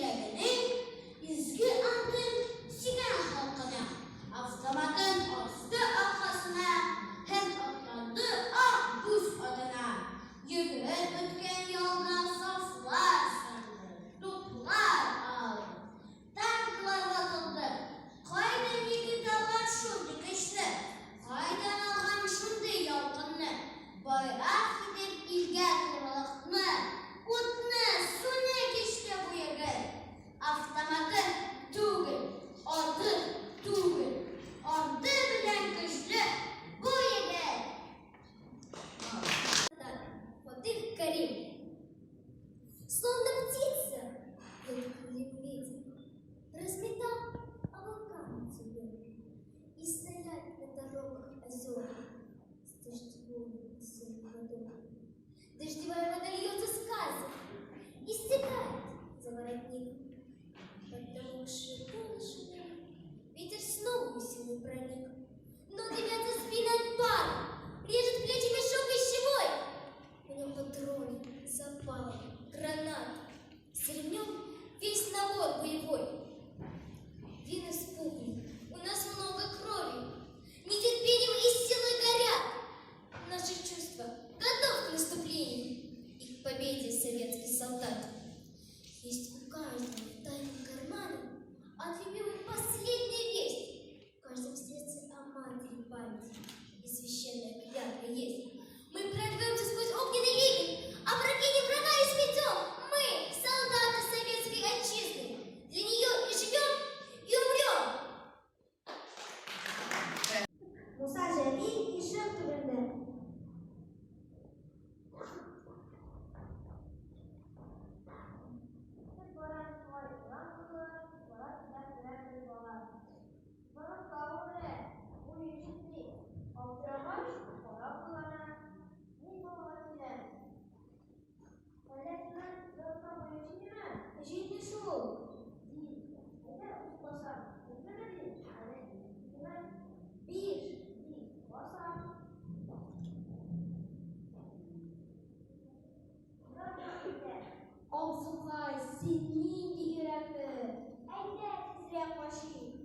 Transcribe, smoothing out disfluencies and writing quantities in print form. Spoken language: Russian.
Türkiye'nin izgi andın sigan halkına, avtomatın astı arkasına, hem atlandı ah buz adına. Yürür ötken yolda saflar sarıldı, toplar aldı, tanklar atıldı. Kaydan yigitler şurdu kışlı, kaydan algan şurdu yalqınlı, bayrak gidip ilge kuralıqны, utны, suni kişti bu yigit. Avtomatı tugul, adı tugul, adı bilen kışlı bu yigit. Фатых Карим. Словно птица, крыльев ветер, разметал облака над землей и стоят на дорогах озера с дождевой сырой водой. Дождевая вода льется с сказок и стекает за воротник, потому что ветер снова силой проник, но дымятся спины от пара, режет плечи мешок вещевой. В нем патроны, запалы, гранаты, с ремнем весь набор боевой. Вины спугли, у нас много крови, нетерпением и силой горят. Наши чувства готовы к наступлению и к победе советский солдат. Есть у каждого в тайном кармане от любимой последняя весть. В каждом сердце о матери память и священная клятва есть. Мы прорвемся сквозь огненный ливень, опрокинем врага и сметем. Мы, солдаты советской отчизны, для нее и живем, и умрем. Musa Cemil İşraf Türü'nde. Жить шел. Bir. Ağzıma sinni yürəmi, əylə tizrək başı.